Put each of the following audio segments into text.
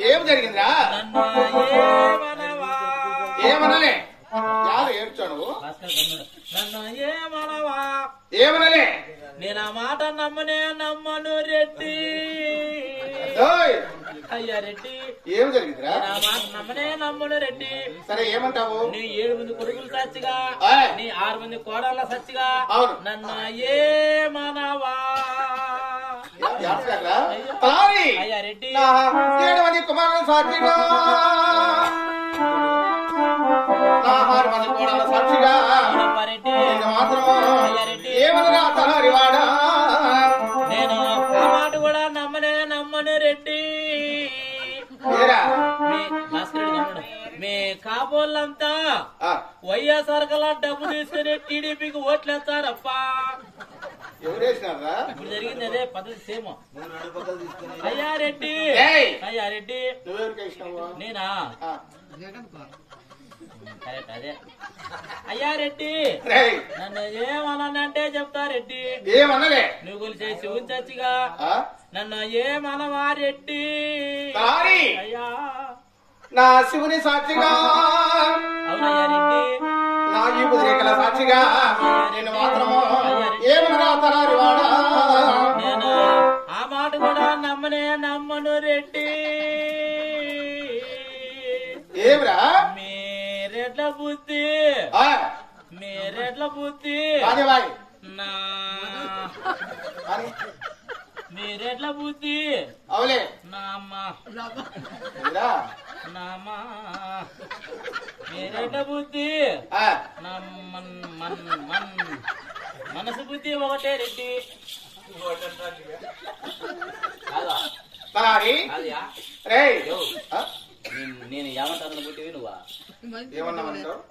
ఏం జరిగిందిరా? ఏమనలే? యారు ఏడ్చావు నువ్వు? నన్ను ఏమనవా? ఏమనలే? నేను ఆ మాట నమ్మను రెడ్డి. అయ్యా రెడ్డి, ఏం జరిగిందిరా? నా మాట నమ్మను రెడ్డి. సరే ఏమంటావు? నీ 7 మంది కొడుకులు సచ్చిగా, నీ 6 మంది కోడళ్ళ సచ్చిగా, నన్ను ఏమనవా? అయ్యా రెడ్డి, 7 మంది కుమారులు సాక్షిగా, నా 6 మంది కోడళ్ళ సాక్షిగా మాత్రము ఏమనరా తలారివాడా? నేను ఆ మాట కూడా నమ్మను రెడ్డి. మీ కాబోళ్ళంతా వైఎస్ఆర్ కల్లా డబ్బు తీసుకుని టీడీపీకి ఓట్లేస్తారప్ప. ఎవరేసినారా? ఇప్పుడు జరిగింది అదే పద్ధతి సేమ్. అయ్యా రెడ్డి, నువ్వెవరికి ఇష్టమా? నేనా? కరెక్ట్ అదే. అయ్యా రెడ్డి, నన్ను ఏమనంటే చెప్తా రెడ్డి. ఏమనలే? నువ్వు కొలిసే శివుని చచ్చిగా, నన్ను ఏమనవా రెడ్డి? అయ్యా నా శివుని సాక్షిగా, అవునయ్యా రెడ్డి, నా ఈ బుద్ధిరేఖల సాక్షిగా నేను మాత్రము ఏమనరా తలారివాడా? నేను ఆ మాట కూడా నమ్మను రెడ్డి. ఏమిరా? మీరెట్ల బుద్ధి, మీరెట్ల బుద్ధి, నా మీరెట్ల బుద్ధి అవులే నామా మీరెట్ల బుద్ధి మనసు బుద్ధి ఒకటే రెడ్డి. నేను ఏమంటాను బుట్టివి నువ్వా? ఏమన్నావు?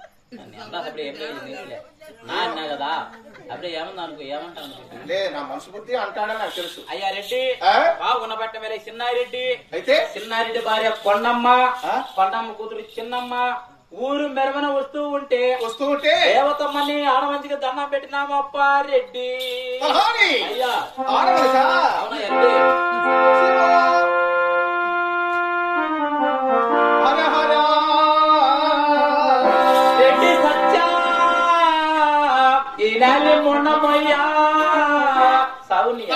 అప్పుడే ఏం లేదు నా కదా, అప్పుడే ఏమన్నా అనుకో, ఏమంటాను నా మనసు బుద్ధి అంటాడని నాకు తెలుసు. అయ్యా రెడ్డి, బాగున్న బట్ట మీద చిన్నారెడ్డి, అయితే చిన్నారెడ్డి భార్య కొండమ్మ, కొండమ్మ కూతురు చిన్నమ్మ ఊరు మెరవన వస్తూ ఉంటే దేవతమ్మని ఆడమంచిగా దండం పెట్టినామప్ప రెడ్డి. అయ్యా అవునా రెడ్డి? రెడ్డి సత్యా ఈనాలి మొన్నమయ్యా సౌని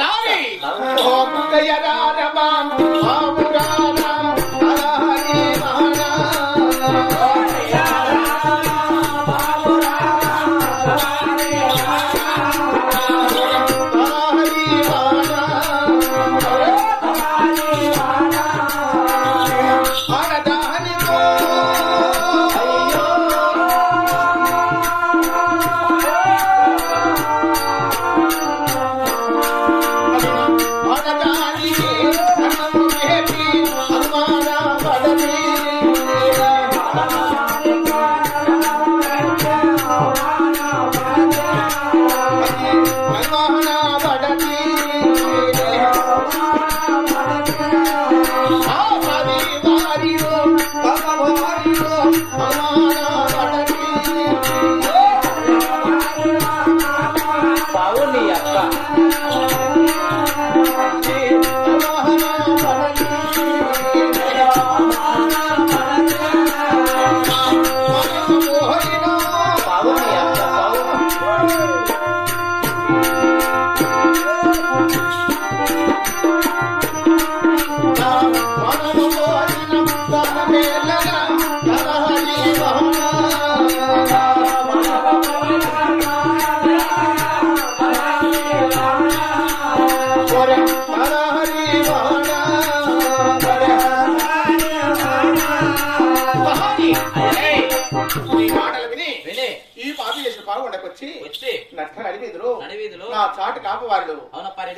నా చాటు కాపవారిలో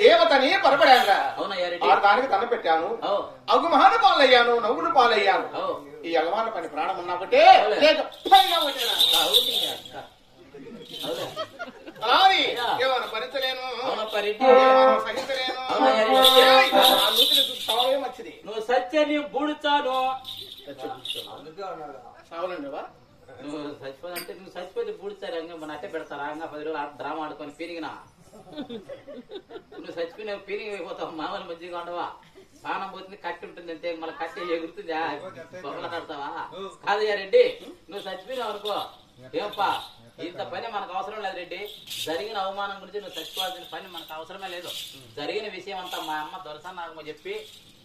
దేవతని పొరపడానురా. దానికి తన పెట్టాను, అగు మహాన పాలయ్యాను, నవ్వులు పాలయ్యాను. ఈ అలవాళ్ళ పని ప్రాణం ఉన్నాబట్టే ఏమన్నా భరించలేను, సహించలేను. మంచిది నువ్వు సత్యాన్ని బూడుచాను సావులండి. నువ్వు చచ్చిపోతే నువ్వు చచ్చిపోతే బూడిచారు మన అట్టే పెడతారా? 10 రోజులు డ్రామా ఆడుకొని పెరిగినా నువ్వు చచ్చిపోయిన పీరింగ్ అయిపోతావు మామూలు మంచిగా ఉండవా ప్రాణం పోతుంది కట్టి ఉంటుంది అంతే మళ్ళీ కట్టి ఎగురుతుందా బొమ్మలు కడతావా కాదయ్యా రెడ్డి నువ్వు చచ్చిపోయినావు అనుకో ఏమప్పా ఇంత పని మనకు అవసరం లేదు రెడ్డి జరిగిన అవమానం గురించి నువ్వు చచ్చిపోవాల్సిన పని మనకు అవసరమే లేదు జరిగిన విషయం అంతా మా అమ్మ దొరసా నాకు చెప్పి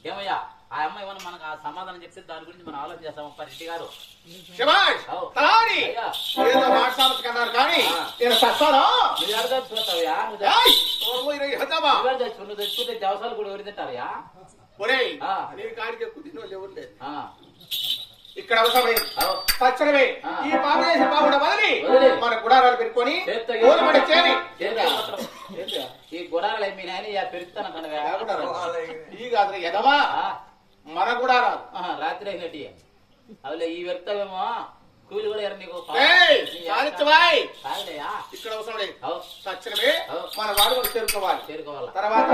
ఏమయ్యా ఆ అమ్మ ఏమన్నా మనకు ఆ సమాధానం చెప్తే దాని గురించి మనం ఆలోచన చేస్తామప్ప రెడ్డి గారు నువ్వు తెచ్చుకుంటే దేవసాలు కూడా ఎవరు తింటారయ్యా ఇక్కడ అవసరమే తక్షణమే ఈ పాప చేసిన బాగుండ వదిలి మన గుడారాలు పెట్టుకొని ఈ గుడారాలు మీ నాయన పెరుగుతాను ఈ కాదు ఎదవా మన గుడారాలు రాత్రి అయినట్టు అవులే ఈ పెడతావేమో కూలి కూడా ఎర నీకు ఇక్కడ అవసరం లేదు తక్షణమే మన వాడు కూడా చేరుకోవాలి తర్వాత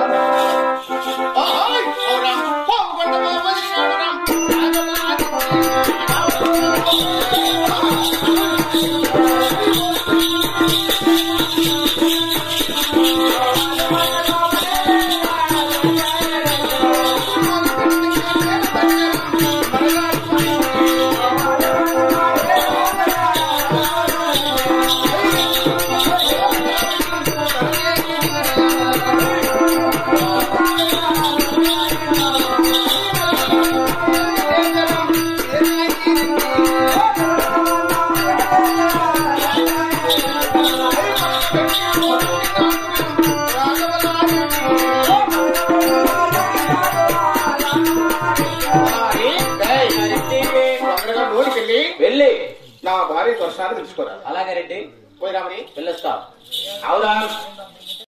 వెళ్ళి నా భార్య దర్శనాన్ని తెలుసుకోరా. అలాగే రెడ్డి పోయి రామని వెళ్ళొస్తా. అవునా